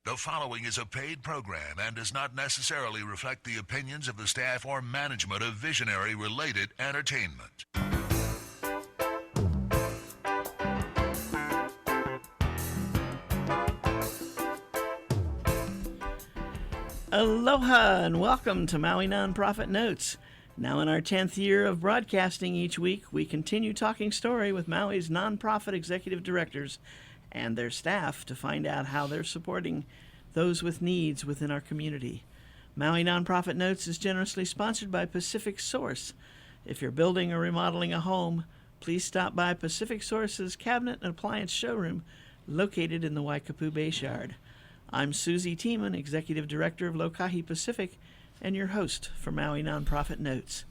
The following is a paid program and does not necessarily reflect the opinions of the staff or management of Visionary-related entertainment. Aloha and welcome to Maui Nonprofit Notes. Now in our 10th year of broadcasting each week, we continue talking story with Maui's nonprofit executive directors and their staff to find out how they're supporting those with needs within our community. Maui Nonprofit Notes is generously sponsored by Pacific Source. If you're building or remodeling a home, please stop by Pacific Source's Cabinet and Appliance Showroom located in the Waikapu Bayshard. I'm Susie Tiemann, Executive Director of Lokahi Pacific, and your host for Maui Nonprofit Notes.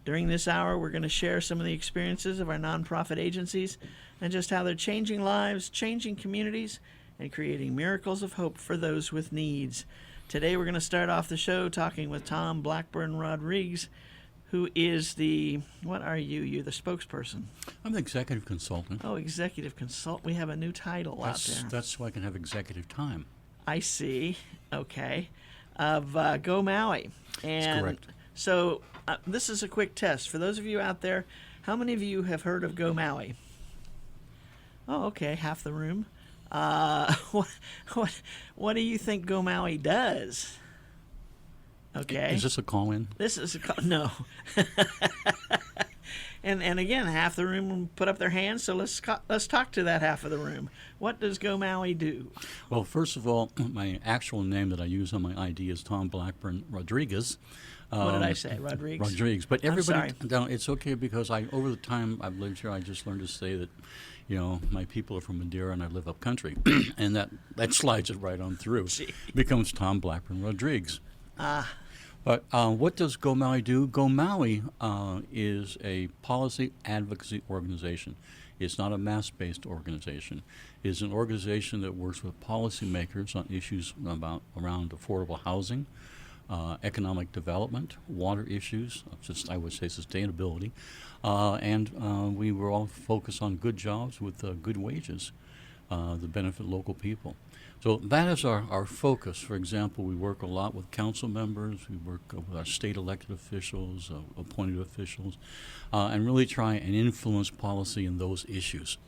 During this hour, we're going to share some of the experiences of our nonprofit agencies and just how they're changing lives, changing communities, and creating miracles of hope for those with needs. Today, we're going to start off the show talking with Tom Blackburn Rodriguez, who is the, what are you? You're the spokesperson. I'm the executive consultant. Oh, executive consultant. We have a new title out there. That's so I can have executive time. I see. Okay. Of Go Maui. And that's correct. So this is a quick test. For those of you out there, how many of you have heard of Go Maui? Oh, okay. Half the room. What do you think Go Maui does? Okay. Is this a call-in? This is a call. No. And again, half the room put up their hands, so let's talk to that half of the room. What does Go Maui do? Well, first of all, my actual name that I use on my ID is Tom Blackburn Rodriguez. What did I say, Rodriguez? Rodriguez. But everybody, I'm no, it's okay because over the time I've lived here, I just learned to say that, my people are from Madeira and I live up country, and that slides it right on through. Gee. Becomes Tom Blackburn Rodriguez. But what does Go Maui do? Go Maui is a policy advocacy organization. It's not a mass-based organization. It's an organization that works with policymakers on issues around affordable housing, economic development, water issues, I would say sustainability, and we were all focused on good jobs with good wages that benefit local people. So that is our focus. For example, we work a lot with council members, we work with our state elected officials, appointed officials, and really try and influence policy in those issues.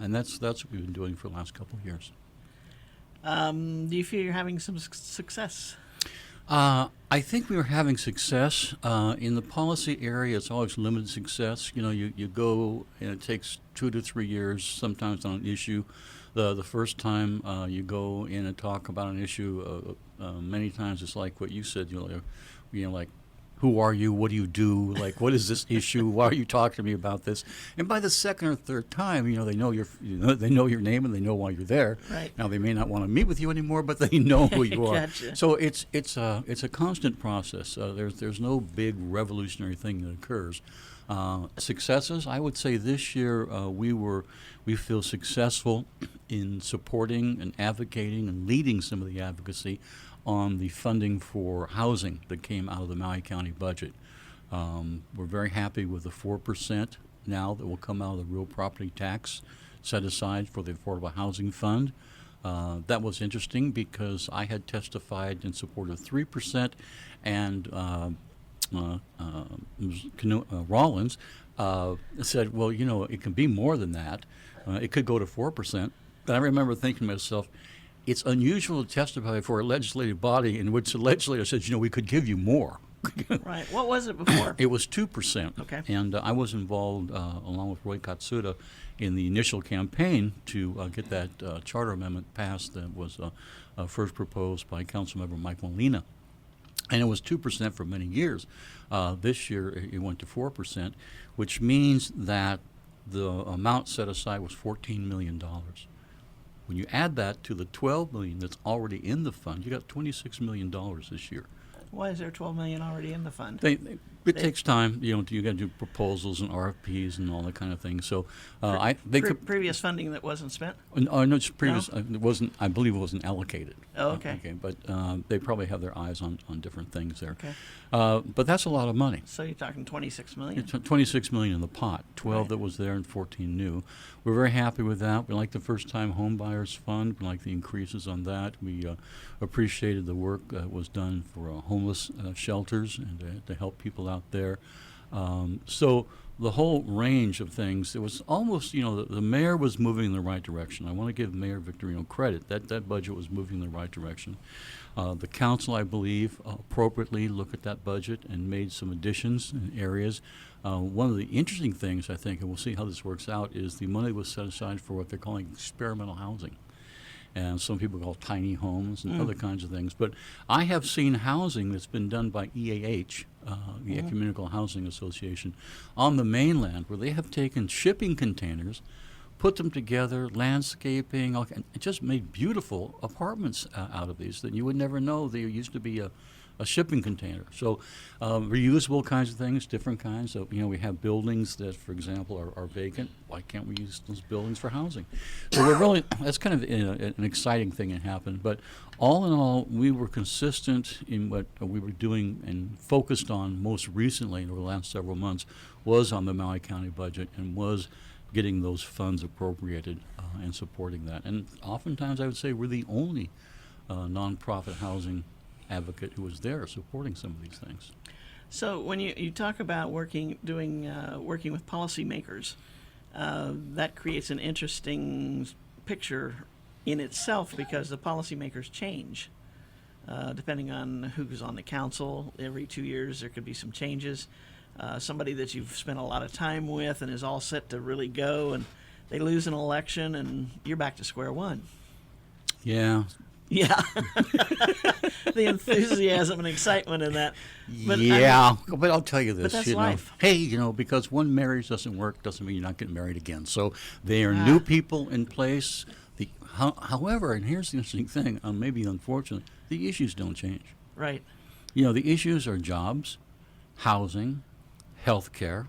And that's what we've been doing for the last couple of years. Do you feel you're having some success? I think we were having success. In the policy area, it's always limited success. You go, and it takes 2 to 3 years, sometimes on an issue. The first time you go in and talk about an issue, many times it's like what you said, like, who are you? What do you do? Like, what is this issue? Why are you talking to me about this? And by the second or third time, they know they know your name and they know why you're there. Right. Now they may not want to meet with you anymore, but they know who you are. Gotcha. So it's a constant process. There's no big revolutionary thing that occurs. Successes, I would say this year we feel successful in supporting and advocating and leading some of the advocacy on the funding for housing that came out of the Maui County budget. We're very happy with the 4% now that will come out of the real property tax set aside for the Affordable Housing Fund. That was interesting because I had testified in support of 3%, and Rollins said, well, it can be more than that. It could go to 4%. But I remember thinking to myself, it's unusual to testify before a legislative body in which the legislator says, we could give you more. Right. What was it before? It was 2%. Okay. And I was involved, along with Roy Katsuda, in the initial campaign to get that charter amendment passed that was first proposed by Councilmember Mike Molina. And it was 2% for many years. This year it went to 4%, which means that the amount set aside was $14 million. When you add that to the $12 million that's already in the fund, you got $26 million this year. Why is there $12 million already in the fund? It takes time. You got to do proposals and RFPs and all that kind of thing. So previous funding that wasn't spent. No, it's previous. No? It wasn't. I believe it wasn't allocated. Oh, okay. Okay, but they probably have their eyes on different things there. Okay. But that's a lot of money. So you're talking $26 million. It's $26 million in the pot. 12 Right. that was there and 14 new. We're very happy with that. We like the first-time home buyers fund. We like the increases on that. We appreciated the work that was done for homeless shelters and to help people out there. So the whole range of things, it was almost, the mayor was moving in the right direction. I want to give Mayor Victorino credit. That budget was moving in the right direction. The council, I believe, appropriately looked at that budget and made some additions in areas. One of the interesting things, I think, and we'll see how this works out, is the money was set aside for what they're calling experimental housing. And some people call tiny homes and other kinds of things. But I have seen housing that's been done by EAH, the Ecumenical Housing Association, on the mainland, where they have taken shipping containers, put them together, landscaping, and just made beautiful apartments out of these that you would never know there used to be a shipping container. So reusable kinds of things, different kinds. So, we have buildings that, for example, are vacant. Why can't we use those buildings for housing? So that's kind of an exciting thing that happened. But all in all, we were consistent in what we were doing and focused on most recently over the last several months was on the Maui County budget and was getting those funds appropriated and supporting that. And oftentimes I would say we're the only nonprofit housing advocate who was there supporting some of these things. So when you talk about working with policymakers, that creates an interesting picture in itself because the policymakers change depending on who's on the council. Every 2 years there could be some changes. Somebody that you've spent a lot of time with and is all set to really go, and they lose an election and you're back to square one. Yeah. Yeah. The enthusiasm and excitement in that. But but I'll tell you this. But that's life. Hey, because one marriage doesn't work doesn't mean you're not getting married again. So there are new people in place. However, and here's the interesting thing, maybe unfortunately, the issues don't change. Right. The issues are jobs, housing, health care,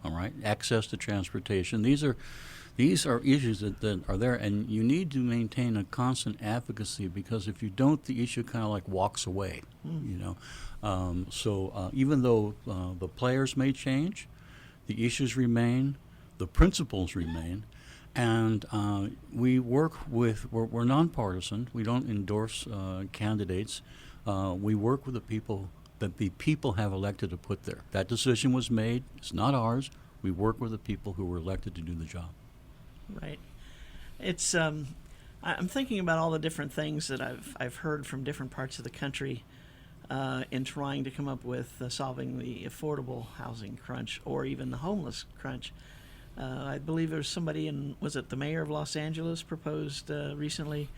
all right, access to transportation. These are issues that are there, and you need to maintain a constant advocacy because if you don't, the issue kind of like walks away, So even though the players may change, the issues remain, the principles remain, and we work we're nonpartisan. We don't endorse candidates. We work with the people that the people have elected to put there. That decision was made. It's not ours. We work with the people who were elected to do the job. Right. It's I'm thinking about all the different things that I've heard from different parts of the country in trying to come up with solving the affordable housing crunch or even the homeless crunch. I believe there was somebody was it the mayor of Los Angeles proposed recently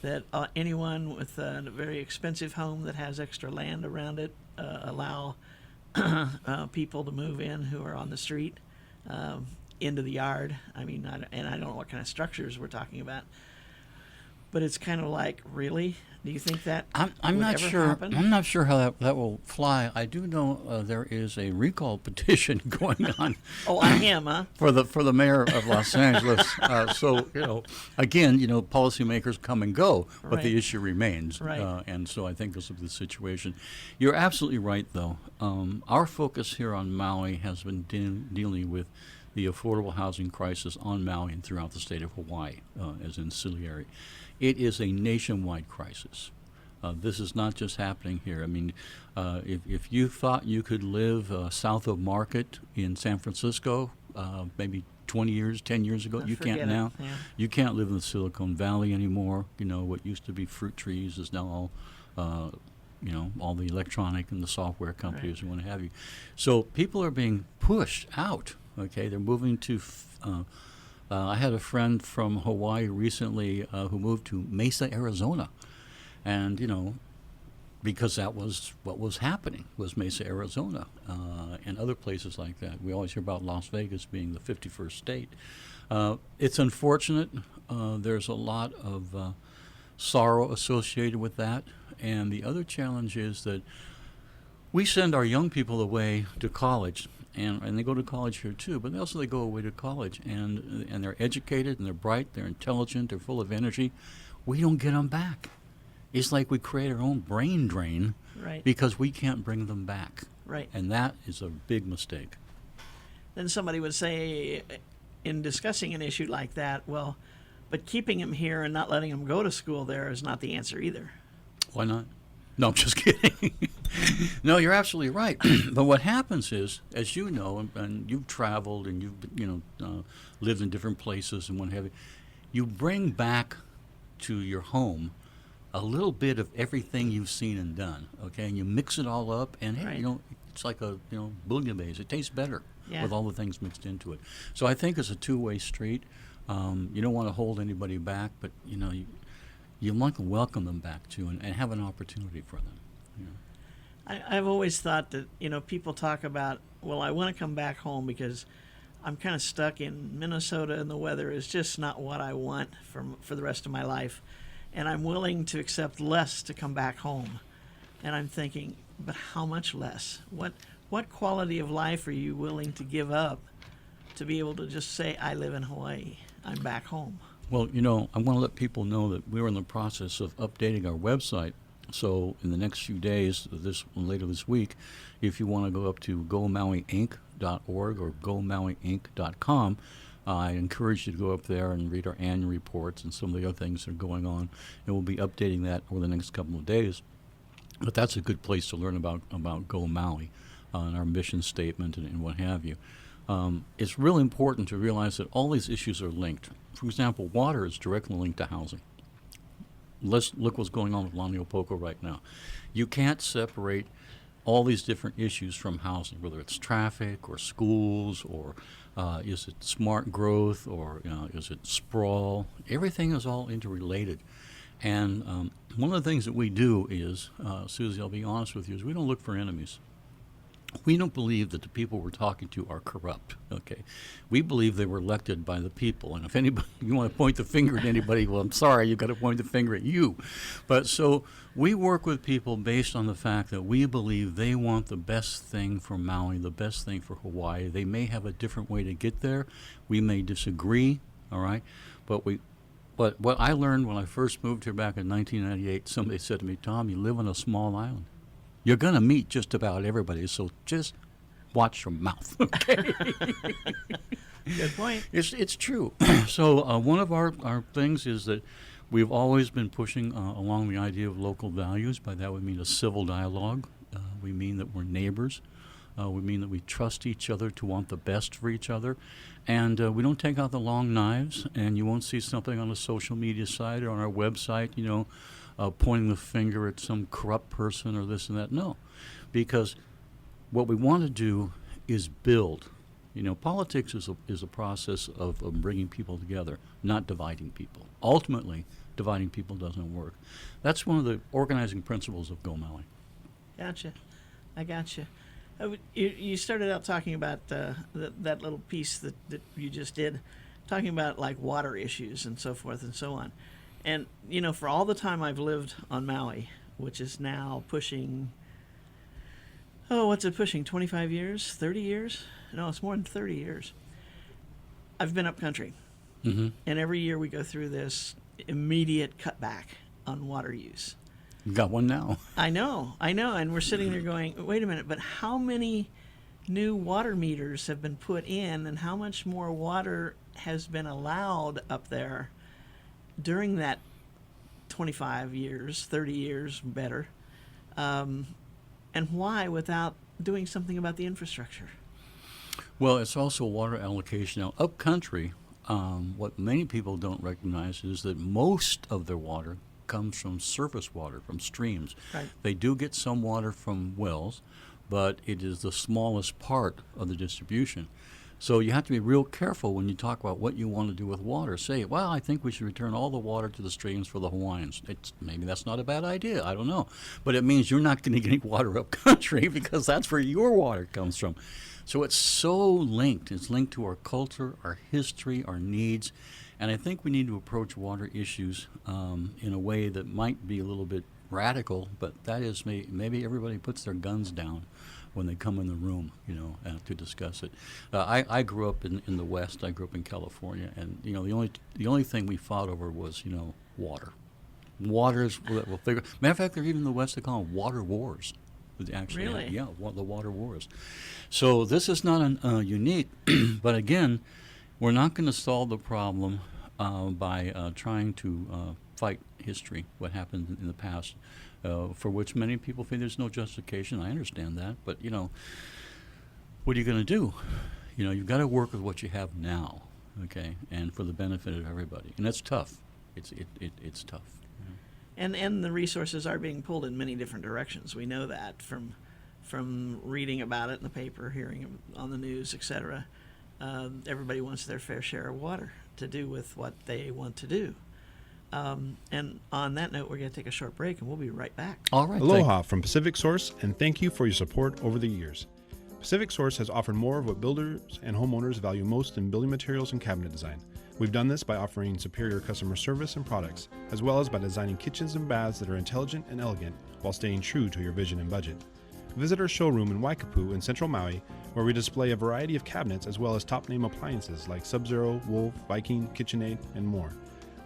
that anyone with a very expensive home that has extra land around it allow people to move in who are on the street into the yard. I mean, I don't know what kind of structures we're talking about, but it's kind of like, really? Do you think that I'm not ever sure. happen? I'm not sure how that will fly. I do know there is a recall petition going on. Oh, on him, huh? For the mayor of Los Angeles. So again, policymakers come and go, but Right. the issue remains. Right. And so I think this is the situation. You're absolutely right, though. Our focus here on Maui has been dealing with the affordable housing crisis on Maui and throughout the state of Hawaii as ancillary. It is a nationwide crisis. This is not just happening here. I mean, if you thought you could live south of Market in San Francisco maybe 10 years ago, you Forget can't it. now. Yeah. You can't live in the Silicon Valley anymore. What used to be fruit trees is now all all the electronic and the software companies and what have you. So people are being pushed out. Okay, they're moving to. I had a friend from Hawaii recently who moved to Mesa, Arizona, and because that was what was happening was Mesa, Arizona, and other places like that. We always hear about Las Vegas being the 51st state. It's unfortunate. There's a lot of sorrow associated with that, and the other challenge is that We send our young people away to college, and they go to college here too, but also they go away to college, and they're educated, and they're bright, they're intelligent, they're full of energy. We don't get them back. It's like we create our own brain drain Right. because we can't bring them back. Right. And that is a big mistake. Then somebody would say, in discussing an issue like that, well, but keeping him here and not letting him go to school there is not the answer either. Why not? No, I'm just kidding. No, you're absolutely right. But what happens is, as you know, and you've traveled and you've lived in different places and what have you, you bring back to your home a little bit of everything you've seen and done. Okay, and you mix it all up, and hey, Right. it's like a bouillabaisse. It tastes better Yeah. with all the things mixed into it. So I think it's a two-way street. You don't want to hold anybody back, but you want to welcome them back too, and have an opportunity for them. I've always thought that, people talk about, well, I want to come back home because I'm kind of stuck in Minnesota and the weather is just not what I want for the rest of my life. And I'm willing to accept less to come back home. And I'm thinking, but how much less? What quality of life are you willing to give up to be able to just say, I live in Hawaii, I'm back home? Well, I want to let people know that we're in the process of updating our website. So in the next few days, later this week, if you want to go up to gomauiinc.org or gomauiinc.com, I encourage you to go up there and read our annual reports and some of the other things that are going on. And we'll be updating that over the next couple of days. But that's a good place to learn about Go Maui and our mission statement and what have you. It's really important to realize that all these issues are linked. For example, water is directly linked to housing. Let's look what's going on with Laniopoko right now. You can't separate all these different issues from housing, whether it's traffic or schools or is it smart growth or is it sprawl? Everything is all interrelated. And one of the things that we do is, Susie, I'll be honest with you, is we don't look for enemies. We don't believe that the people we're talking to are corrupt, okay? We believe they were elected by the people. And if anybody, you want to point the finger at anybody, well, I'm sorry, you've got to point the finger at you. But so we work with people based on the fact that we believe they want the best thing for Maui, the best thing for Hawaii. They may have a different way to get there. We may disagree, all right? But what I learned when I first moved here back in 1998, somebody said to me, Tom, you live on a small island. You're going to meet just about everybody, so just watch your mouth, okay? Good point. It's true. So one of our things is that we've always been pushing along the idea of local values. By that we mean a civil dialogue. We mean that we're neighbors. We mean that we trust each other to want the best for each other. And we don't take out the long knives, and you won't see something on the social media site or on our website, pointing the finger at some corrupt person or this and that. No, because what we want to do is build. Politics is a process of bringing people together, not dividing people. Ultimately, dividing people doesn't work. That's one of the organizing principles of Go Maui. Gotcha. I gotcha. You started out talking about that little piece that you just did, talking about like water issues and so forth and so on. And, for all the time I've lived on Maui, which is now pushing, what's it pushing, 25 years, 30 years? No, it's more than 30 years. I've been up country. Mm-hmm. And every year we go through this immediate cutback on water use. You got one now. I know. And we're sitting there going, wait a minute, but how many new water meters have been put in and how much more water has been allowed up there during that 25 years, 30 years better, and why without doing something about the infrastructure? Well, it's also water allocation. Now, up country, what many people don't recognize is that most of their water comes from surface water, from streams. Right. They do get some water from wells, but it is the smallest part of the distribution. So you have to be real careful when you talk about what you want to do with water. Say, well, I think we should return all the water to the streams for the Hawaiians. Maybe that's not a bad idea. I don't know. But it means you're not going to get any water up country because that's where your water comes from. So it's so linked. It's linked to our culture, our history, our needs. And I think we need to approach water issues in a way that might be a little bit radical, but that is maybe everybody puts their guns down when they come in the room, to discuss it. I grew up in the West. I grew up in California, and the only thing we fought over was water. Waters. We'll figure. Matter of fact, they're even in the West. They call them water wars. Actually, really? Yeah, the water wars. So this is not unique, but again, we're not going to solve the problem by trying to fight history, what happened in the past, for which many people think there's no justification. I understand that, but what are you going to do? You've got to work with what you have now, okay, and for the benefit of everybody, and that's tough. It's tough. And the resources are being pulled in many different directions. We know that from reading about it in the paper, hearing it on the news, etc. Everybody wants their fair share of water to do with what they want to do. And on that note, we're going to take a short break, and we'll be right back. All right. Aloha from Pacific Source, and thank you for your support over the years. Pacific Source has offered more of what builders and homeowners value most in building materials and cabinet design. We've done this by offering superior customer service and products, as well as by designing kitchens and baths that are intelligent and elegant while staying true to your vision and budget. Visit our showroom in Waikapu in Central Maui, where we display a variety of cabinets as well as top-name appliances like Sub-Zero, Wolf, Viking, KitchenAid, and more.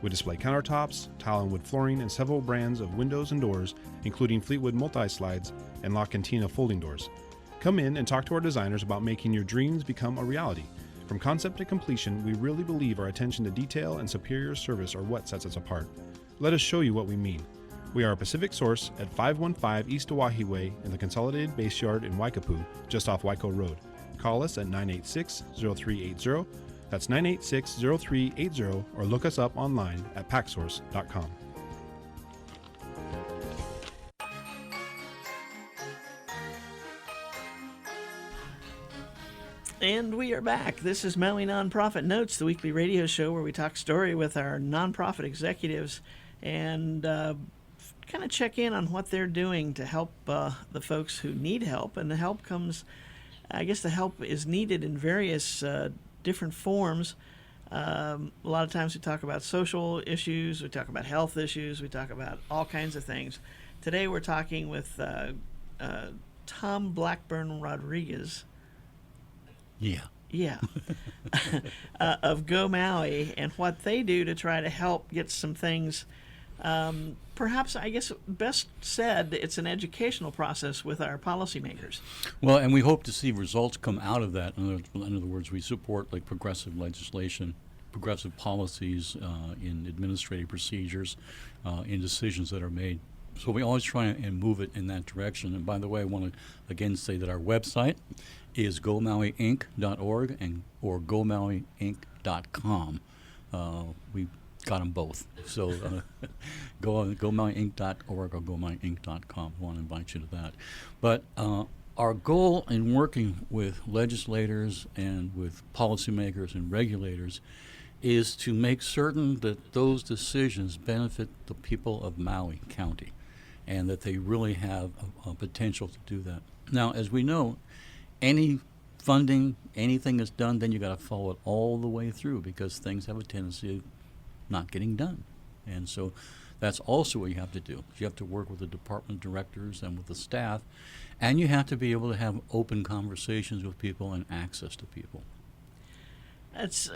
We display countertops, tile and wood flooring, and several brands of windows and doors, including Fleetwood multi-slides and La Cantina folding doors. Come in and talk to our designers about making your dreams become a reality. From concept to completion, we really believe our attention to detail and superior service are what sets us apart. Let us show you what we mean. We are a Pacific Source at 515 East Oahe Way in the Consolidated Base Yard in Waikapu, just off Waiko Road. Call us at 986-0380. That's 986-0380, or look us up online at packsource.com. And we are back. This is Maui Nonprofit Notes, the weekly radio show where we talk story with our nonprofit executives and kind of check in on what they're doing to help the folks who need help. And the help the help is needed in various different forms. A lot of times we talk about social issues, we talk about health issues, we talk about all kinds of things. Today we're talking with Tom Blackburn Rodriguez. Yeah. Of Go Maui, and what they do to try to help get some things. Perhaps, I guess, best said, it's an educational process with our policymakers. Well, and we hope to see results come out of that. In other words, we support like progressive legislation, progressive policies in administrative procedures, in decisions that are made. So we always try and move it in that direction. And by the way, I want to again say that our website is gomauiinc.org or gomauiinc.com. We got them both. So go on gomauiinc.org or gomauiinc.com. I want to invite you to that. But our goal in working with legislators and with policymakers and regulators is to make certain that those decisions benefit the people of Maui County and that they really have a potential to do that. Now, as we know, any funding, anything that's done, then you got to follow it all the way through because things have a tendency of not getting done. And so that's also what you have to do. You have to work with the department directors and with the staff, and you have to be able to have open conversations with people and access to people. That's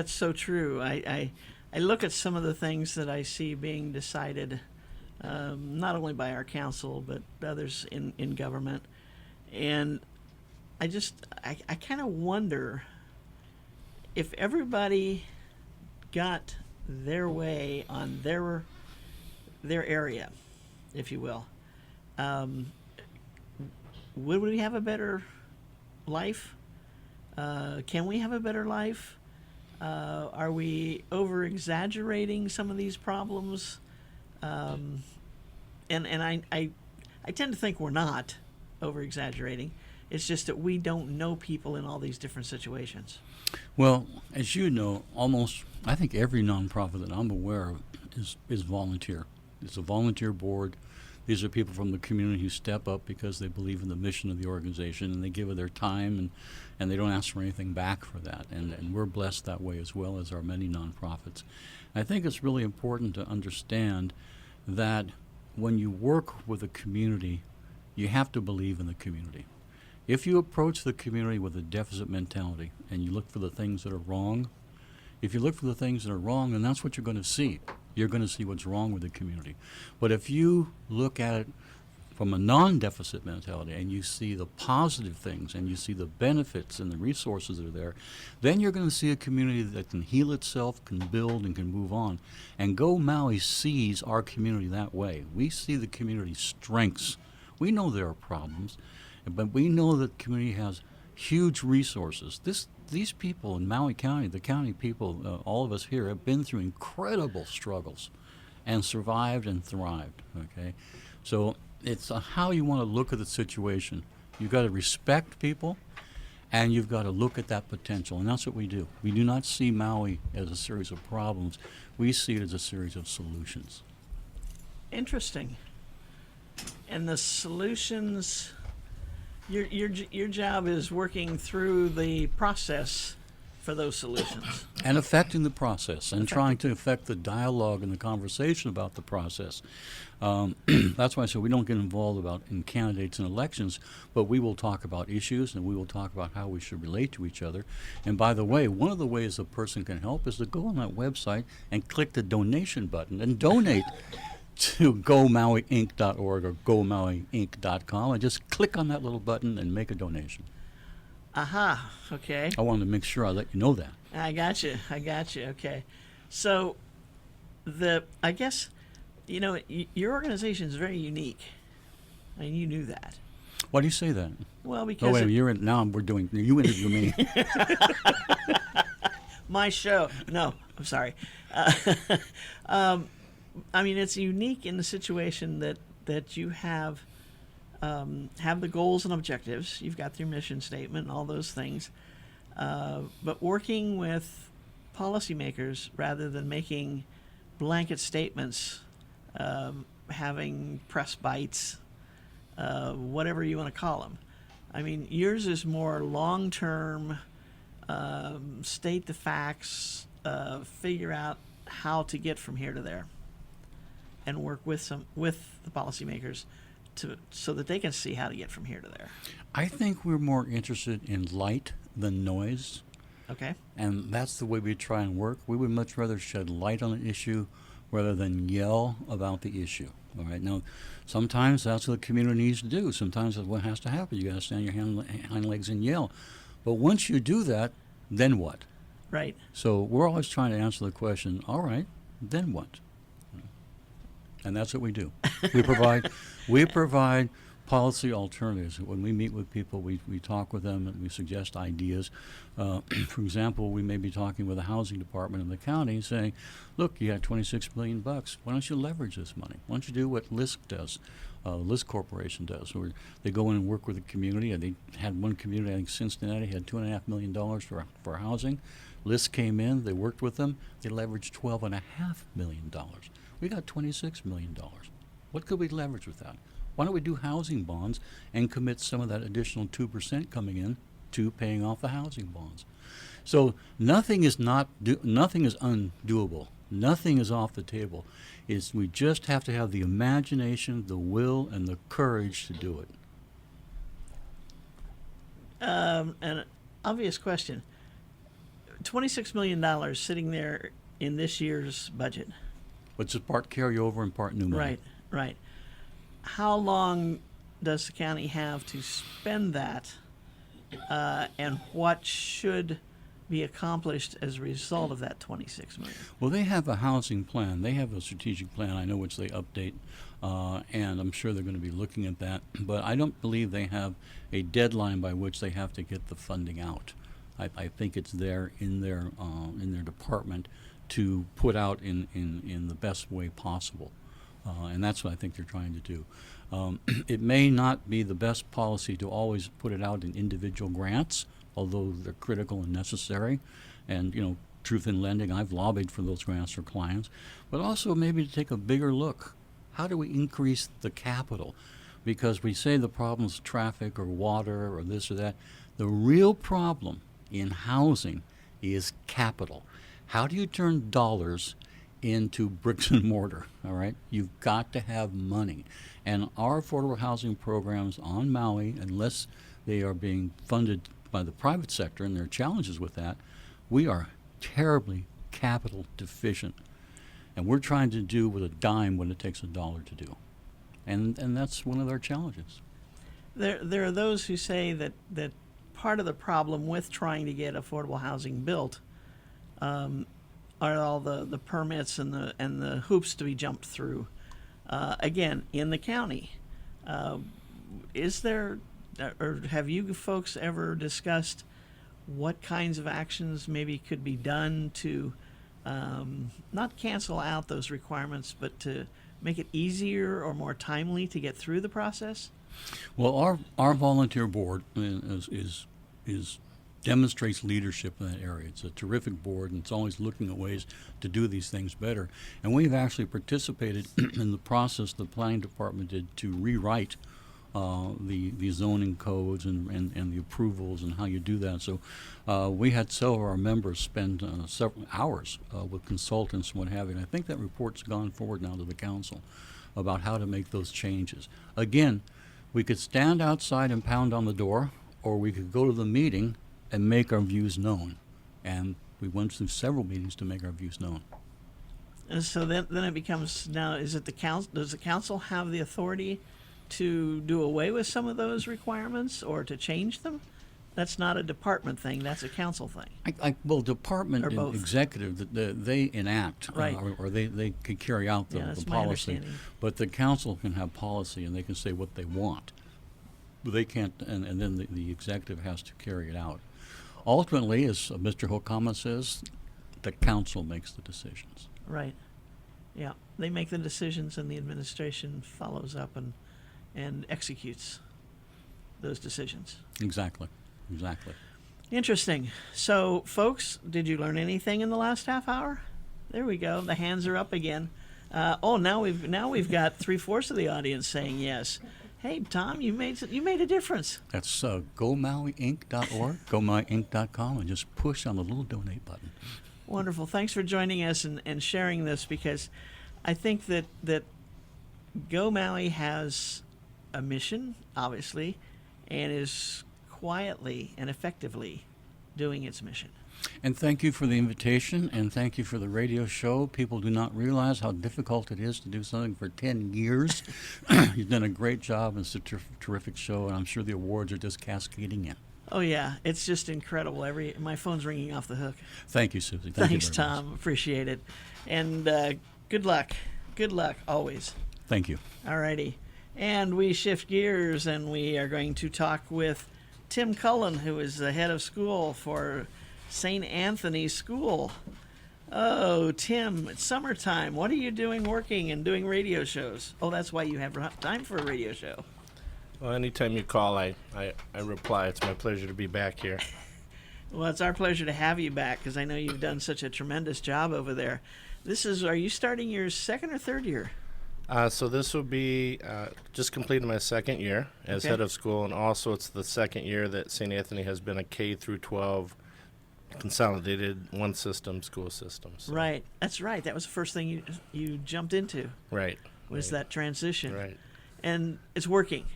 so true. I look at some of the things that I see being decided, not only by our council but others in government, and I kind of wonder if everybody got their way on their area, if you will, would we have a better life? Can we have a better life? Are we over-exaggerating some of these problems? And I tend to think we're not over-exaggerating. It's just that we don't know people in all these different situations. Well, as you know, I think every nonprofit that I'm aware of is volunteer. It's a volunteer board. These are people from the community who step up because they believe in the mission of the organization and they give of their time and they don't ask for anything back for that. And we're blessed that way as well as our many nonprofits. I think it's really important to understand that when you work with a community, you have to believe in the community. If you approach the community with a deficit mentality and you look for the things that are wrong, if you look for the things that are wrong, then that's what you're going to see. You're going to see what's wrong with the community. But if you look at it from a non-deficit mentality and you see the positive things and you see the benefits and the resources that are there, then you're going to see a community that can heal itself, can build, and can move on. And Go Maui sees our community that way. We see the community's strengths. We know there are problems, but we know that the community has huge resources. These people in Maui County, the county people, all of us here have been through incredible struggles and survived and thrived, okay? So it's how you want to look at the situation. You've got to respect people, and you've got to look at that potential, and that's what we do. We do not see Maui as a series of problems. We see it as a series of solutions. Interesting. And the solutions, your job is working through the process for those solutions. And affecting the process and trying to affect the dialogue and the conversation about the process. That's why I said we don't get involved in candidates and elections, but we will talk about issues and we will talk about how we should relate to each other. And by the way, one of the ways a person can help is to go on that website and click the donation button and donate to GoMauiInc.org or GoMauiInc.com and just click on that little button and make a donation. Aha, okay. I wanted to make sure I let you know that. I got you, okay. So, I guess, your organization is very unique. I mean, you knew that. Why do you say that? Well, because... Oh, wait, you interview me. My show. No, I'm sorry. I mean, it's unique in the situation that you have the goals and objectives. You've got your mission statement and all those things. But working with policymakers rather than making blanket statements, having press bites, whatever you want to call them. I mean, yours is more long-term, state the facts, figure out how to get from here to there, and work with the policymakers so that they can see how to get from here to there. I think we're more interested in light than noise. Okay. And that's the way we try and work. We would much rather shed light on an issue rather than yell about the issue. All right. Now, sometimes that's what the community needs to do. Sometimes that's what has to happen. You got to stand your hind legs and yell. But once you do that, then what? Right. So we're always trying to answer the question, all right, then what? And that's what we do. We provide policy alternatives. When we meet with people, we talk with them and we suggest ideas. For example, we may be talking with the housing department in the county saying, look, you got $26 million. Why don't you leverage this money? Why don't you do what LISC does, LISC Corporation does, where they go in and work with the community. And they had one community, I think Cincinnati, had $2.5 million for housing. LISC came in, they worked with them, they leveraged $12.5 million. We got $26 million. What could we leverage with that? Why don't we do housing bonds and commit some of that additional 2% coming in to paying off the housing bonds? So nothing is undoable. Nothing is off the table. We just have to have the imagination, the will, and the courage to do it. An obvious question. $26 million sitting there in this year's budget. But it's part carryover and part new money. Right. How long does the county have to spend that, and what should be accomplished as a result of that $26 million? Well, they have a housing plan. They have a strategic plan, I know, which they update, and I'm sure they're going to be looking at that. But I don't believe they have a deadline by which they have to get the funding out. I think it's there in their department to put out in the best way possible. And that's what I think they're trying to do. It may not be the best policy to always put it out in individual grants, although they're critical and necessary. And, truth in lending, I've lobbied for those grants for clients. But also maybe to take a bigger look. How do we increase the capital? Because we say the problem is traffic or water or this or that. The real problem in housing is capital. How do you turn dollars into bricks and mortar, all right? You've got to have money. And our affordable housing programs on Maui, unless they are being funded by the private sector, and there are challenges with that, we are terribly capital deficient. And we're trying to do with a dime what it takes a dollar to do. And that's one of our challenges. There are those who say that part of the problem with trying to get affordable housing built are all the permits and the hoops to be jumped through. Again, in the county, is there, or have you folks ever discussed what kinds of actions maybe could be done to not cancel out those requirements, but to make it easier or more timely to get through the process? Well, our volunteer board is demonstrates leadership in that area. It's a terrific board, and it's always looking at ways to do these things better. And we've actually participated in the process the planning department did to rewrite the zoning codes and the approvals and how you do that. So we had several of our members spend several hours with consultants and what have you. And I think that report's gone forward now to the council about how to make those changes. Again, we could stand outside and pound on the door, or we could go to the meeting and make our views known. And we went through several meetings to make our views known. And so then it becomes, now, is it the council? Does the council have the authority to do away with some of those requirements or to change them? That's not a department thing. That's a council thing. Well, department Or and both. executive, they enact, Right. or they could carry out the, Yeah, that's the my policy. understanding. But the council can have policy, and they can say what they want. But they can't, and then the executive has to carry it out. Ultimately, as Mr. Hokama says, the council makes the decisions. Right. Yeah. They make the decisions and the administration follows up and executes those decisions. Exactly. Interesting. So, folks, did you learn anything in the last half hour? There we go. The hands are up again. Now we've got 3/4 of the audience saying yes. Hey, Tom, you made a difference. That's GoMauiInc.org, GoMauiInc.com, and just push on the little donate button. Wonderful. Thanks for joining us and sharing this, because I think that Go Maui has a mission, obviously, and is quietly and effectively doing its mission. And thank you for the invitation, and thank you for the radio show. People do not realize how difficult it is to do something for 10 years. You've done a great job. It's a terrific show, and I'm sure the awards are just cascading in. Oh, yeah. It's just incredible. My phone's ringing off the hook. Thank you, Susie. Thanks, you very much. Tom. Appreciate it. And good luck. Good luck, always. Thank you. All righty. And we shift gears, and we are going to talk with Tim Cullen, who is the head of school for St. Anthony School. Oh, Tim, it's summertime. What are you doing working and doing radio shows? Oh, that's why you have time for a radio show. Well, anytime you call, I reply. It's my pleasure to be back here. Well, it's our pleasure to have you back, because I know you've done such a tremendous job over there. Are you starting your second or third year? So this will be just completed my second year as Okay. head of school, and also it's the second year that St. Anthony has been a K through 12 consolidated one system school system. So. Right. That's right. That was the first thing you jumped into, Right. was right. that transition. Right. And it's working.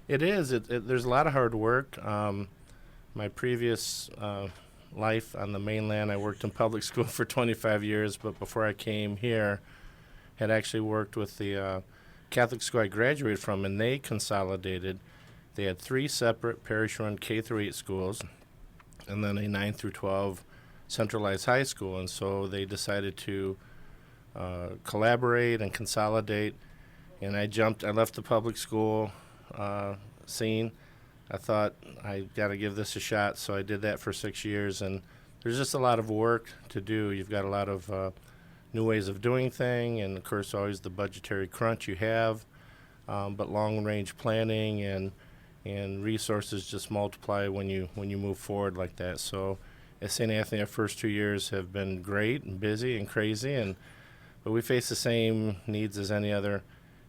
It is. There's a lot of hard work. My previous life on the mainland, I worked in public school for 25 years, but before I came here, had actually worked with the Catholic school I graduated from, and they consolidated. They had 3 separate parish-run K-8 schools, and then a 9 through 12 centralized high school, and so they decided to collaborate and consolidate. And I left the public school scene. I thought I got to give this a shot, so I did that for 6 years. And there's just a lot of work to do. You've got a lot of new ways of doing things, and of course always the budgetary crunch you have, but long-range planning and resources just multiply when you move forward like that. So at St. Anthony, our first 2 years have been great and busy and crazy, but we face the same needs as any other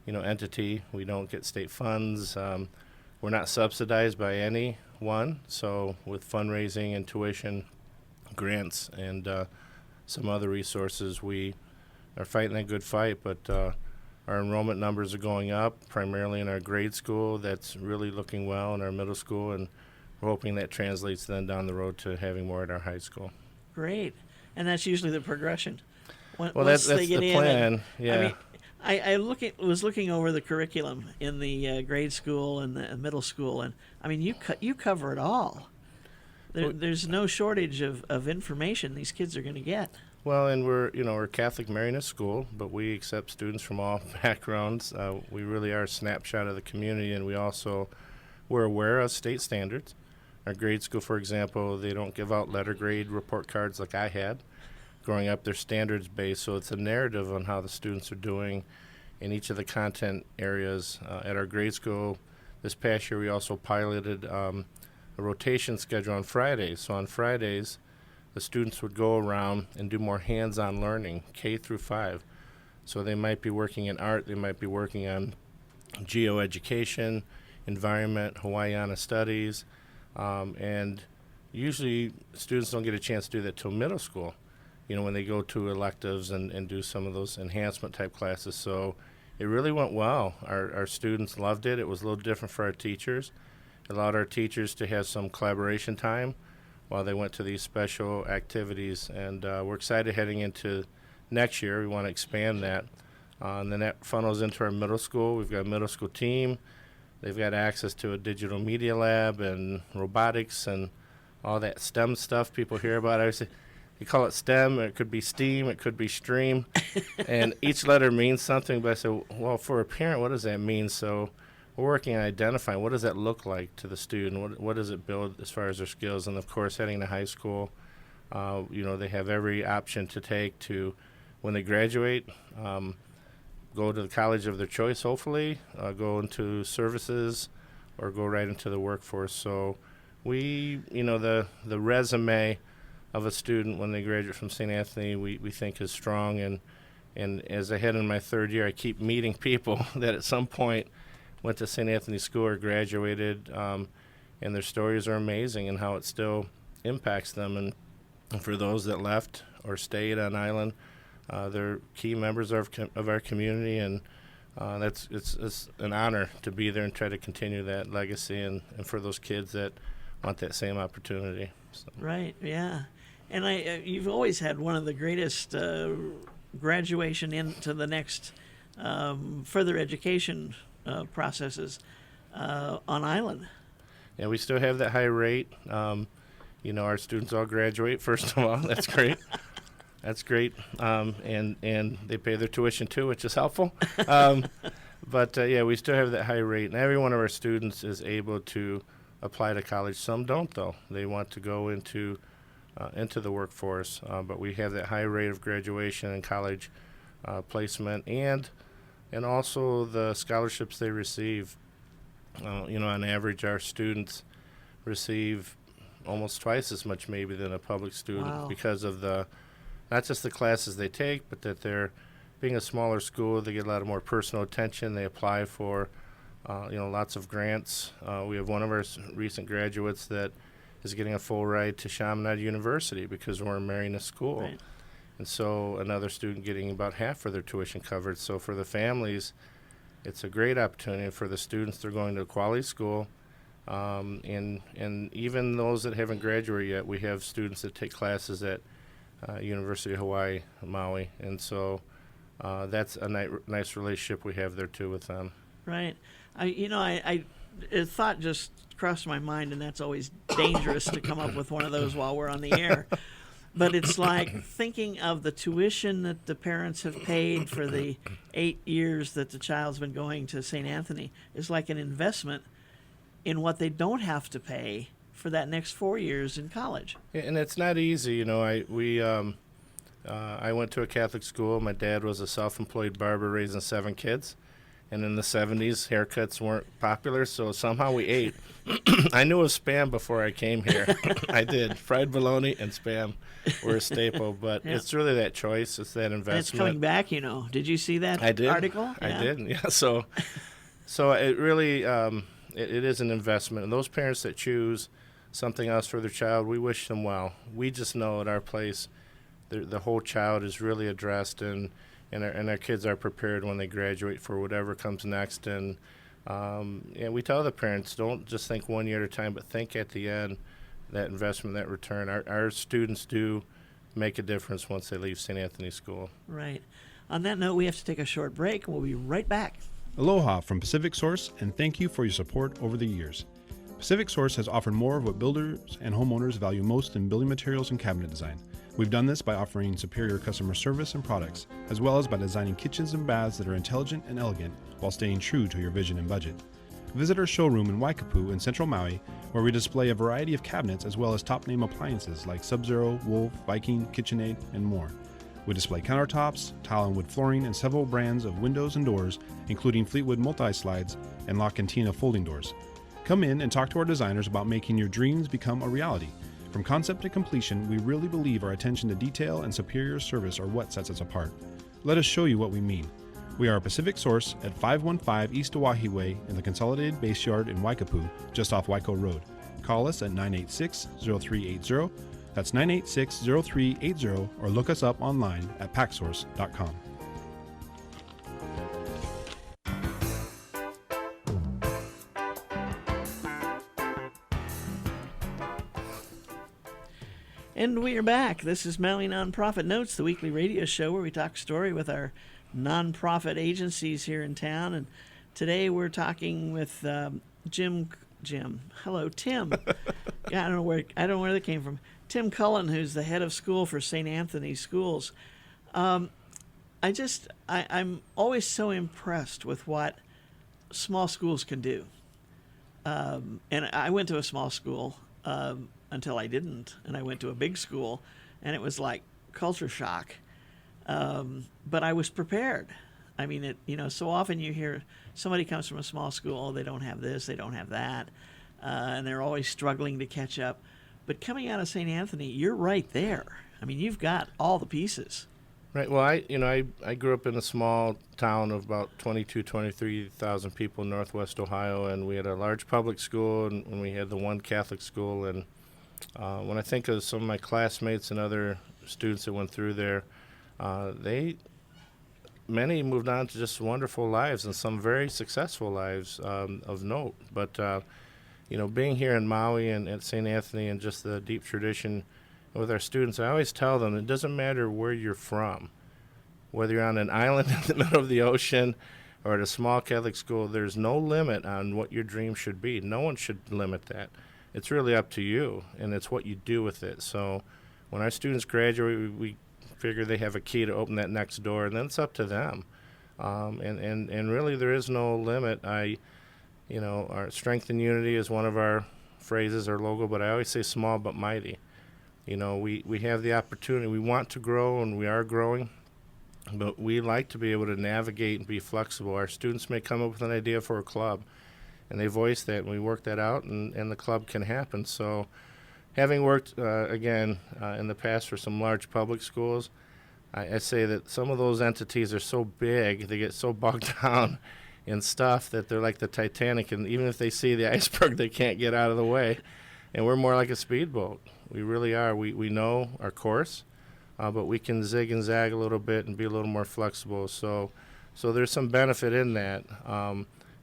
entity. We don't get state funds. We're not subsidized by anyone, so with fundraising and tuition, grants, and some other resources, we fighting that good fight, but our enrollment numbers are going up, primarily in our grade school. That's really looking well in our middle school, and we're hoping that translates then down the road to having more at our high school. Great. And that's usually the progression. Well, Once that's they get the in plan, yeah. I mean, I was looking over the curriculum in the grade school and the middle school, and I mean, you cover it all. There's no shortage of information these kids are going to get. Well, and we're a Catholic Marianist school, but we accept students from all backgrounds. We really are a snapshot of the community, and we're aware of state standards. Our grade school, for example, they don't give out letter grade report cards like I had. Growing up, they're standards based, so it's a narrative on how the students are doing in each of the content areas. At our grade school this past year, we also piloted a rotation schedule on Fridays. So on Fridays, the students would go around and do more hands-on learning, K through 5. So they might be working in art, they might be working on geoeducation, environment, Hawaiiana studies, and usually students don't get a chance to do that till middle school, when they go to electives and do some of those enhancement type classes. So it really went well. Our students loved it. It was a little different for our teachers. It allowed our teachers to have some collaboration time while they went to these special activities, and we're excited heading into next year. We want to expand that. And then that funnels into our middle school. We've got a middle school team. They've got access to a digital media lab and robotics and all that STEM stuff people hear about. I always say, you call it STEM, it could be STEAM, it could be STREAM, and each letter means something. But I said, well, for a parent, what does that mean? So we're working on identifying what does that look like to the student, what does it build as far as their skills, and of course heading to high school, they have every option to take to, when they graduate, go to the college of their choice, hopefully, go into services, or go right into the workforce. So the resume of a student when they graduate from St. Anthony, we think is strong, and as I head in my third year, I keep meeting people that at some point went to St. Anthony School or graduated, and their stories are amazing and how it still impacts them. And for those that left or stayed on island, they're key members of our community, and it's an honor to be there and try to continue that legacy, and for those kids that want that same opportunity. So. Right, yeah. And you've always had one of the greatest graduation into the next further education processes on island. Yeah, we still have that high rate. Our students all graduate, first of all. That's great. That's great. And they pay their tuition too, which is helpful. But we still have that high rate. And every one of our students is able to apply to college. Some don't, though. They want to go into the workforce. But we have that high rate of graduation and college placement, and also the scholarships they receive. On average, our students receive almost twice as much maybe than a public student. Wow. Because of not just the classes they take, but that they're being a smaller school, they get a lot of more personal attention. They apply for lots of grants. We have one of our recent graduates that is getting a full ride to Chaminade University because we're a Marianist school. Right. And so another student getting about half of their tuition covered. So for the families, it's a great opportunity. For the students, they're going to a quality school. And even those that haven't graduated yet, we have students that take classes at University of Hawaii, Maui. And so that's a nice relationship we have there too with them. Right. A thought just crossed my mind, and that's always dangerous to come up with one of those while we're on the air. But it's like thinking of the tuition that the parents have paid for the 8 years that the child's been going to St. Anthony is like an investment in what they don't have to pay for that next 4 years in college. Yeah, and it's not easy. I went to a Catholic school. My dad was a self-employed barber raising 7 kids. And in the 70s, haircuts weren't popular, so somehow we ate. I knew of Spam before I came here. I did. Fried bologna and Spam were a staple, but It's really that choice. It's that investment. And it's coming back, Did you see that article? I did, yeah. So it really, it is an investment. And those parents that choose something else for their child, we wish them well. We just know at our place the whole child is really addressed, and and our kids are prepared when they graduate for whatever comes next. And we tell the parents, don't just think 1 year at a time, but think at the end, that investment, that return. Our students do make a difference once they leave St. Anthony School. Right. On that note, we have to take a short break. We'll be right back. Aloha from Pacific Source, and thank you for your support over the years. Pacific Source has offered more of what builders and homeowners value most in building materials and cabinet design. We've done this by offering superior customer service and products, as well as by designing kitchens and baths that are intelligent and elegant while staying true to your vision and budget. Visit our showroom in Waikapu in Central Maui, where we display a variety of cabinets as well as top-name appliances like Sub-Zero, Wolf, Viking, KitchenAid, and more. We display countertops, tile and wood flooring, and several brands of windows and doors, including Fleetwood multi-slides and La Cantina folding doors. Come in and talk to our designers about making your dreams become a reality. From concept to completion, we really believe our attention to detail and superior service are what sets us apart. Let us show you what we mean. We are a Pacific Source at 515 East Oahe Way in the Consolidated Base Yard in Waikapu, just off Waiko Road. Call us at 986-0380. That's 986-0380, or look us up online at packsource.com. And we are back. This is Maui Nonprofit Notes, the weekly radio show where we talk story with our nonprofit agencies here in town. And today we're talking with Jim. Hello, Tim. Yeah, I don't know where that came from. Tim Cullen, who's the head of school for St. Anthony Schools. I'm always so impressed with what small schools can do. And I went to a small school until I didn't, and I went to a big school, and it was like culture shock. But I was prepared. I mean, so often you hear somebody comes from a small school, oh, they don't have this, they don't have that, and they're always struggling to catch up. But coming out of St. Anthony, you're right there. I mean, you've got all the pieces. Right. Well, I grew up in a small town of about 23,000 people in northwest Ohio, and we had a large public school, and we had the one Catholic school. And when I think of some of my classmates and other students that went through there, many moved on to just wonderful lives and some very successful lives of note. But being here in Maui and at St. Anthony and just the deep tradition with our students, I always tell them it doesn't matter where you're from, whether you're on an island in the middle of the ocean or at a small Catholic school. There's no limit on what your dream should be. No one should limit that. It's really up to you, and it's what you do with it. So when our students graduate, we figure they have a key to open that next door, and then it's up to them. And really there is no limit. Our strength and unity is one of our phrases, our logo, but I always say small but mighty. We have the opportunity. We want to grow, and we are growing, but we like to be able to navigate and be flexible. Our students may come up with an idea for a club, and they voice that, and we work that out, and the club can happen. So having worked, in the past for some large public schools, I say that some of those entities are so big, they get so bogged down in stuff that they're like the Titanic, and even if they see the iceberg, they can't get out of the way. And we're more like a speedboat. We really are. We know our course, but we can zig and zag a little bit and be a little more flexible. So there's some benefit in that.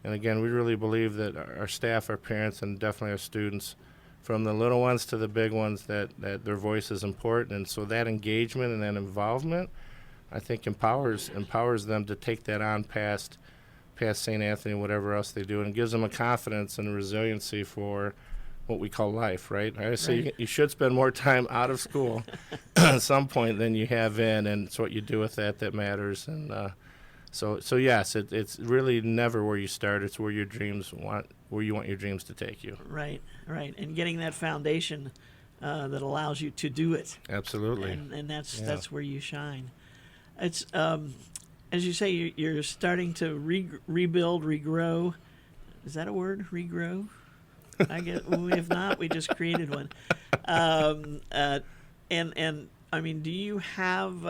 And again, we really believe that our staff, our parents, and definitely our students, from the little ones to the big ones, that their voice is important. And so that engagement and that involvement, I think, empowers them to take that on past St. Anthony, whatever else they do, and gives them a confidence and a resiliency for what we call life, right? I say Right. you should spend more time out of school at some point than you have in, and it's what you do with that matters. And so yes, it's really never where you start. It's where you want your dreams to take you. Right. And getting that foundation that allows you to do it. Absolutely. And that's where you shine. It's as you say, you're starting to rebuild, regrow. Is that a word? Regrow? I guess. If not, we just created one. And I mean, do you have?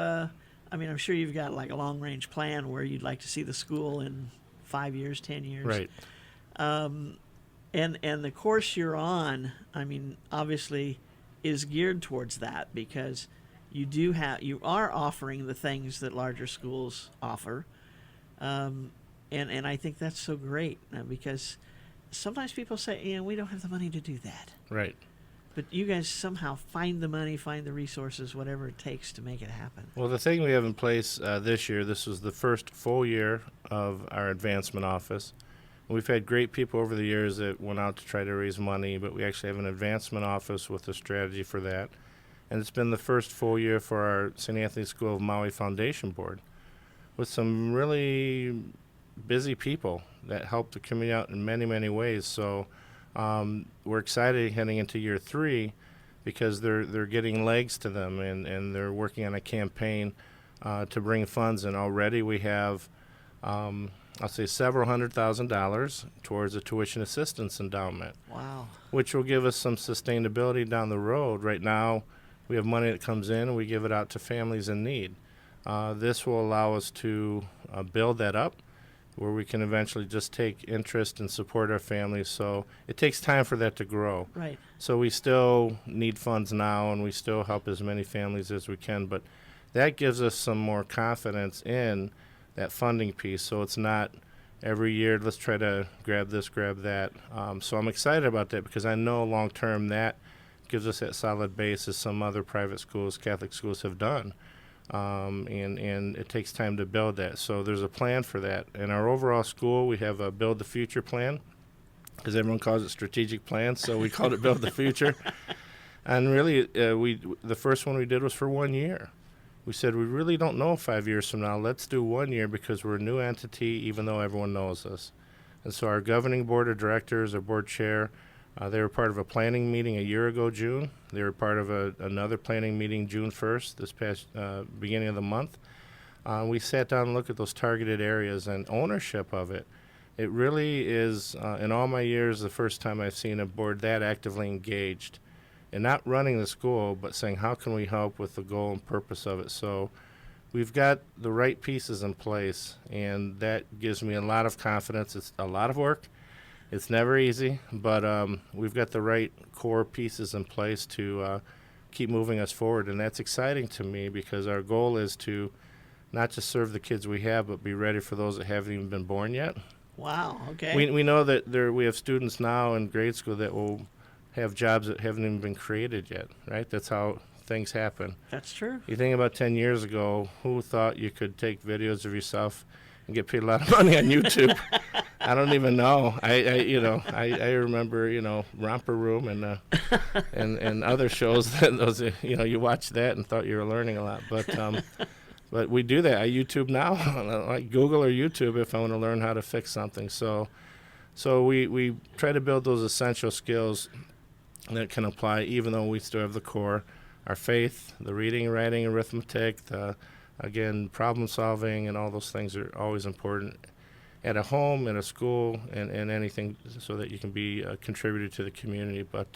I'm sure you've got like a long range plan where you'd like to see the school in 5 years, 10 years. Right. And the course you're on, I mean, obviously, is geared towards that because you are offering the things that larger schools offer, and I think that's so great because sometimes people say, we don't have the money to do that. Right. But you guys somehow find the money, find the resources, whatever it takes to make it happen. Well, the thing we have in place this year, this was the first full year of our advancement office. We've had great people over the years that went out to try to raise money, but we actually have an advancement office with a strategy for that. And it's been the first full year for our St. Anthony School of Maui Foundation Board with some really busy people that help the community out in many, many ways. So we're excited heading into year 3 because they're getting legs to them, and they're working on a campaign to bring funds in. Already we have, I'll say, several $100,000 towards a tuition assistance endowment. Wow. Which will give us some sustainability down the road. Right now, we have money that comes in, and we give it out to families in need. This will allow us to build that up, where we can eventually just take interest and support our families. So it takes time for that to grow. Right. So we still need funds now, and we still help as many families as we can. But that gives us some more confidence in that funding piece. So it's not every year, let's try to grab this, grab that. So I'm excited about that because I know long term that gives us that solid base as some other private schools, Catholic schools have done. And it takes time to build that. So there's a plan for that. In our overall school, we have a Build the Future plan, because everyone calls it strategic plan, so we called it Build the Future. And really, the first one we did was for 1 year. We said, we really don't know 5 years from now. Let's do 1 year because we're a new entity, even though everyone knows us. And so our governing board of directors, our board chair, they were part of a planning meeting a year ago, June. They were part of another planning meeting June 1st, this past beginning of the month. We sat down and looked at those targeted areas and ownership of it. It really is, in all my years, the first time I've seen a board that actively engaged and not running the school, but saying, how can we help with the goal and purpose of it? So we've got the right pieces in place, and that gives me a lot of confidence. It's a lot of work. It's never easy, but we've got the right core pieces in place to keep moving us forward, and that's exciting to me because our goal is to not just serve the kids we have, but be ready for those that haven't even been born yet. Wow, okay. We know that we have students now in grade school that will have jobs that haven't even been created yet, right? That's how things happen. That's true. You think about 10 years ago, who thought you could take videos of yourself and get paid a lot of money on YouTube? I don't even know. I remember, Romper Room and other shows that those, you watched that and thought you were learning a lot. But we do that. I YouTube now, like Google or YouTube if I want to learn how to fix something. So we try to build those essential skills that can apply even though we still have the core, our faith, the reading, writing, arithmetic, again, problem solving, and all those things are always important at a home, in a school, and anything so that you can be a contributor to the community. But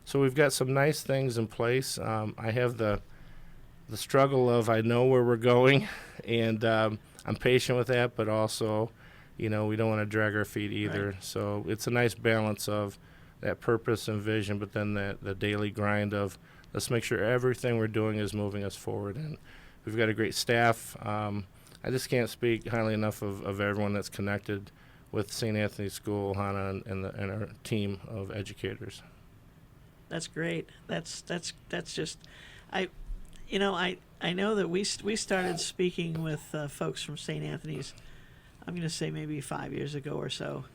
so we've got some nice things in place. I have the struggle of I know where we're going, and I'm patient with that, but also, we don't want to drag our feet either. Right. So it's a nice balance of that purpose and vision, but then the daily grind of let's make sure everything we're doing is moving us forward. And we've got a great staff. I just can't speak highly enough of everyone that's connected with St. Anthony School, Hana, and our team of educators. That's great. That's just, I know that we started speaking with folks from St. Anthony's. I'm going to say maybe 5 years ago or so.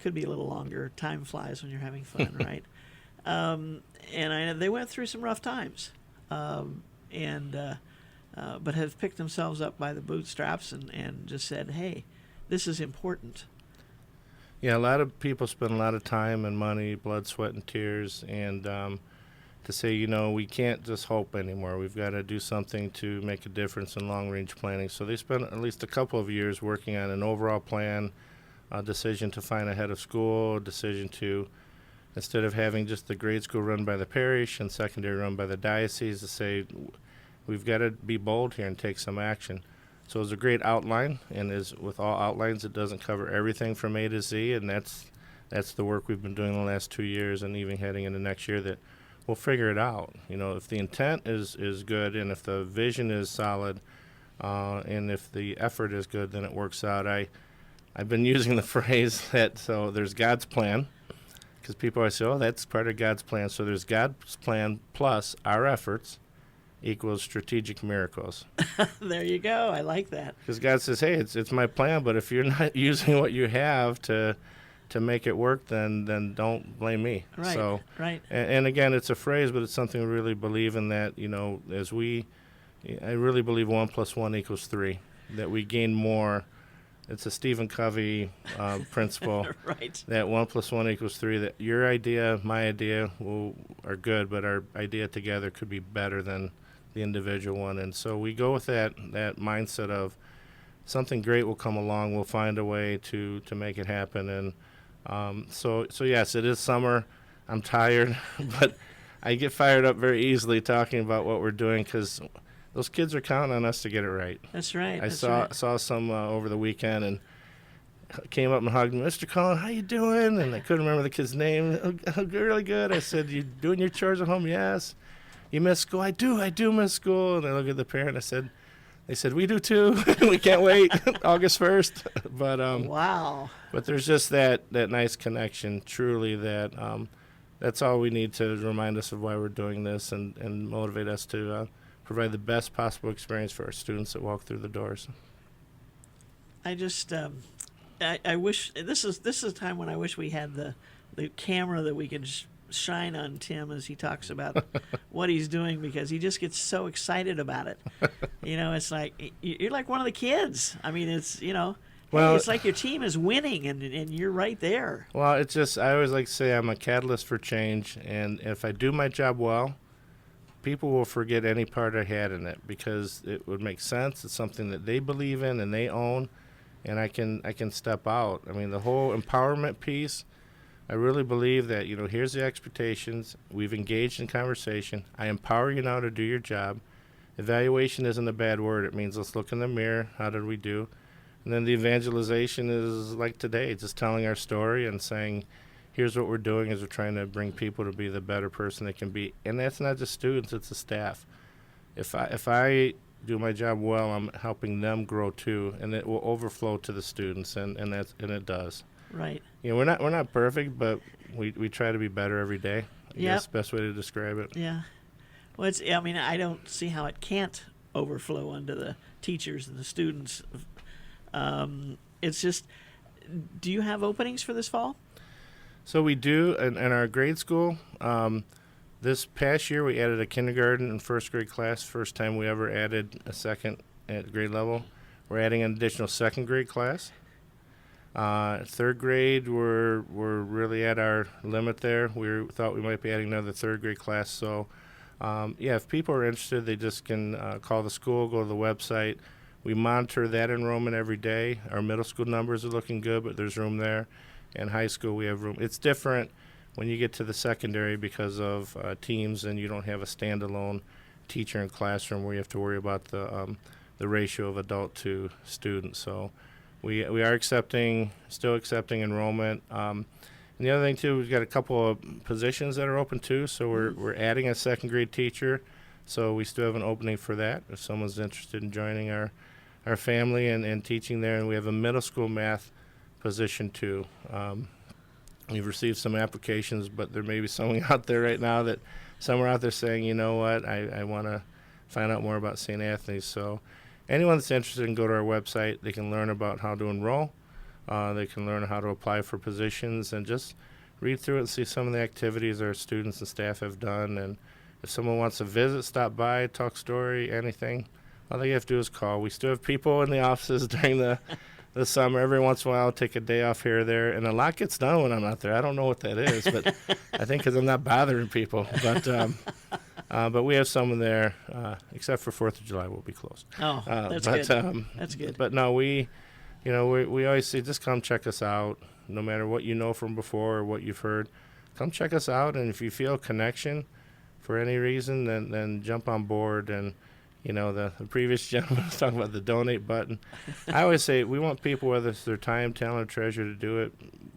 Could be a little longer. Time flies when you're having fun, right? And I know they went through some rough times, but have picked themselves up by the bootstraps and just said, hey, this is important. Yeah, a lot of people spend a lot of time and money, blood, sweat, and tears, and to say, we can't just hope anymore. We've got to do something to make a difference in long-range planning. So they spent at least a couple of years working on an overall plan, a decision to find a head of school, a decision to, instead of having just the grade school run by the parish and secondary run by the diocese, to say, we've got to be bold here and take some action. So it's a great outline, and as with all outlines, it doesn't cover everything from A to Z, and that's the work we've been doing the last 2 years and even heading into next year, that we'll figure it out. If the intent is good and if the vision is solid, and if the effort is good, then it works out. I've been using the phrase that so there's God's plan, because people always say, oh, that's part of God's plan. So there's God's plan plus our efforts equals strategic miracles. There you go. I like that. Because God says, hey, it's my plan, but if you're not using what you have to make it work, then don't blame me. Right, so, right. And again, it's a phrase, but it's something we really believe in, that, I really believe 1 + 1 = 3, that we gain more. It's a Stephen Covey principle. Right. That 1 + 1 = 3, that your idea, my idea are good, but our idea together could be better than the individual one. And so we go with that mindset of something great will come along. We'll find a way to make it happen. And so yes, it is summer. I'm tired, but I get fired up very easily talking about what we're doing, because those kids are counting on us to get it right. That's right. I saw some over the weekend and came up and hugged me. Mr. Cullen, how you doing? And I couldn't remember the kid's name. Oh, really good. I said, you doing your chores at home? Yes. You miss school? I do miss school. And I looked at the parent. They said, we do too. We can't wait. August 1st. But wow. But there's just that nice connection, truly, that that's all we need to remind us of why we're doing this and motivate us to provide the best possible experience for our students that walk through the doors. I just I wish this is a time when I wish we had the camera that we could shine on Tim as he talks about what he's doing, because he just gets so excited about it. It's like you're like one of the kids. I mean, it's well, it's like your team is winning and you're right there. Well, it's just, I always like to say I'm a catalyst for change, and if I do my job well, people will forget any part I had in it, because it would make sense. It's something that they believe in and they own, and I can step out. I mean, the whole empowerment piece, I really believe that, here's the expectations. We've engaged in conversation. I empower you now to do your job. Evaluation isn't a bad word. It means let's look in the mirror. How did we do? And then the evangelization is like today, just telling our story and saying, here's what we're doing, is we're trying to bring people to be the better person they can be. And that's not just students, it's the staff. If I do my job well, I'm helping them grow too, and it will overflow to the students, and it does. Right. We're not perfect, but we try to be better every day. I guess the best way to describe it. Yeah. Well, I don't see how it can't overflow onto the teachers and the students. It's just, do you have openings for this fall? So we do in our grade school. This past year we added a kindergarten and first grade class. First time we ever added a second at grade level. We're adding an additional second grade class. Third grade, we're really at our limit there. We thought we might be adding another third grade class. So, if people are interested, they just can call the school, go to the website. We monitor that enrollment every day. Our middle school numbers are looking good, but there's room there. And high school, we have room. It's different when you get to the secondary because of teams, and you don't have a standalone teacher and classroom where you have to worry about the ratio of adult to student. So we are still accepting enrollment. And the other thing too, we've got a couple of positions that are open too. So we're adding a second grade teacher. So we still have an opening for that if someone's interested in joining our family and teaching there. And we have a middle school math position too. We've received some applications, but there may be someone out there right now that somewhere out there saying, you know what, I want to find out more about St. Anthony's. So anyone that's interested can go to our website. They can learn about how to enroll. They can learn how to apply for positions and just read through it and see some of the activities our students and staff have done. And if someone wants to visit, stop by, talk story, anything, all they have to do is call. We still have people in the offices during the summer. Every once in a while, I'll take a day off here or there, and a lot gets done when I'm out there. I don't know what that is, but I think because I'm not bothering people. But we have someone there, except for 4th of July, we'll be closed. Oh, that's good. That's good. But no, we always say, just come check us out, no matter what you know from before or what you've heard. Come check us out, and if you feel a connection for any reason, then jump on board. And the previous gentleman was talking about the donate button. I always say we want people, whether it's their time, talent, or treasure, to do it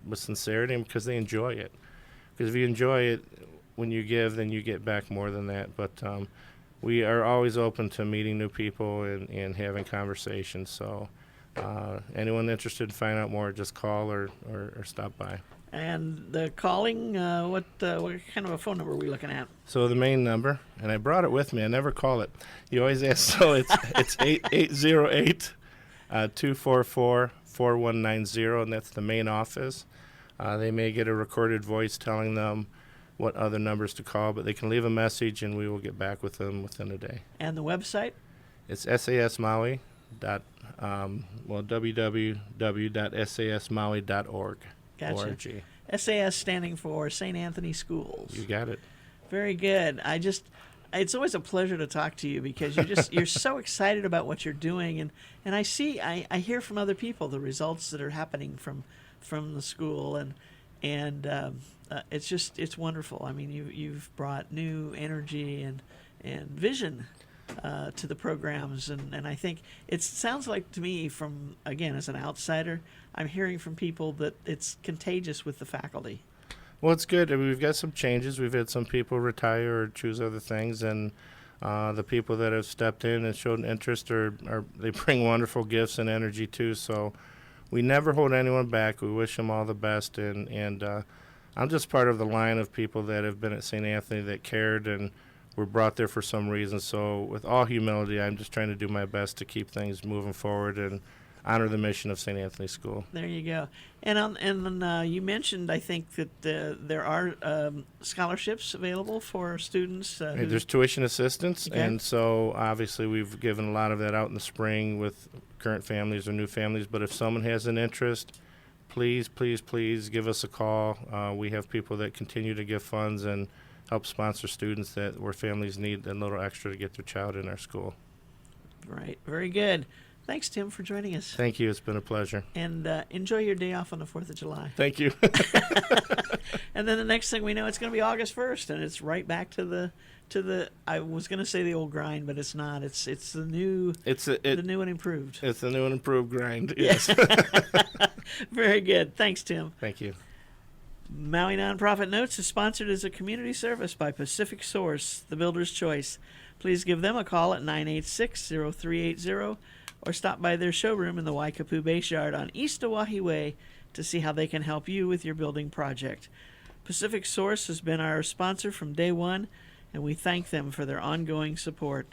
with sincerity and because they enjoy it. Because if you enjoy it, when you give, then you get back more than that. But we are always open to meeting new people and having conversations. So anyone interested in finding out more, just call or stop by. And the calling, what kind of a phone number are we looking at? So the main number, and I brought it with me. I never call it. You always ask. So it's 808-244-4190, and that's the main office. They may get a recorded voice telling them what other numbers to call, but they can leave a message, and we will get back with them within a day. And the website? It's sasmaui. www.sasmaui.org. Gotcha. ORG. SAS standing for St. Anthony Schools. You got it. Very good. It's always a pleasure to talk to you because you're so excited about what you're doing, and I hear from other people the results that are happening from the school, and it's wonderful. I mean, you've brought new energy and vision to the programs, and I think it sounds like to me, from again as an outsider, I'm hearing from people that it's contagious with the faculty. Well, it's good. I mean, we've got some changes. We've had some people retire or choose other things, and the people that have stepped in and showed interest they bring wonderful gifts and energy too. So we never hold anyone back. We wish them all the best, and I'm just part of the line of people that have been at St. Anthony that cared and were brought there for some reason. So with all humility, I'm just trying to do my best to keep things moving forward and honor the mission of St. Anthony School. There you go. And you mentioned, I think, that there are scholarships available for students. There's tuition assistance, okay. And so obviously we've given a lot of that out in the spring with current families or new families. But if someone has an interest, please give us a call. We have people that continue to give funds and help sponsor students where families need a little extra to get their child in our school. Right. Very good. Thanks, Tim, for joining us. Thank you. It's been a pleasure. And enjoy your day off on the 4th of July. Thank you. And then the next thing we know, it's going to be August 1st, and it's right back to the I was going to say the old grind, but it's not. It's the new. The new and improved. It's the new and improved grind. Yes. Very good. Thanks, Tim. Thank you. Maui Nonprofit Notes is sponsored as a community service by Pacific Source, the builder's choice. Please give them a call at 986-0380 or stop by their showroom in the Waikapu Base Yard on East Oahe Way to see how they can help you with your building project. Pacific Source has been our sponsor from day one, and we thank them for their ongoing support.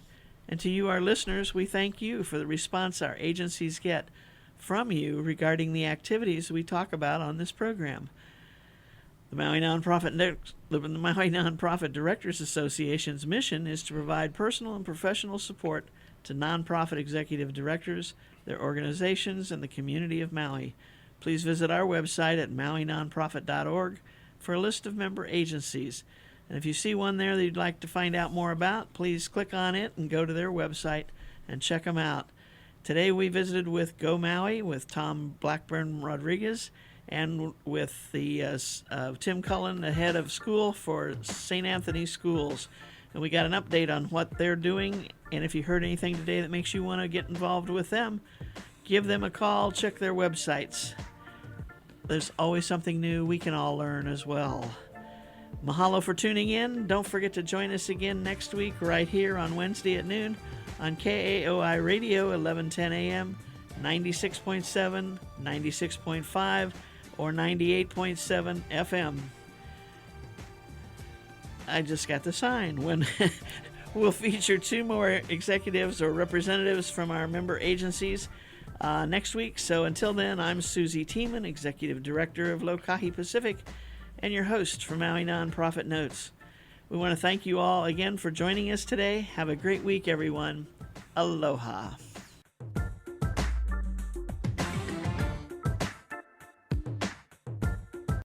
And to you, our listeners, we thank you for the response our agencies get from you regarding the activities we talk about on this program. The Maui Nonprofit Directors Association's mission is to provide personal and professional support to nonprofit executive directors, their organizations, and the community of Maui. Please visit our website at mauinonprofit.org for a list of member agencies. And if you see one there that you'd like to find out more about, please click on it and go to their website and check them out. Today we visited with Go Maui with Tom Blackburn Rodriguez and with the Tim Cullen, the head of school for St. Anthony Schools. And we got an update on what they're doing. And if you heard anything today that makes you want to get involved with them, give them a call, check their websites. There's always something new we can all learn as well. Mahalo for tuning in. Don't forget to join us again next week right here on Wednesday at noon on KAOI Radio, 1110 AM, 96.7, 96.5, or 98.7 FM. I just got the sign. When we'll feature 2 more executives or representatives from our member agencies next week. So until then, I'm Susie Tiemann, Executive Director of Lokahi Pacific, and your host for Maui Nonprofit Notes. We want to thank you all again for joining us today. Have a great week, everyone. Aloha.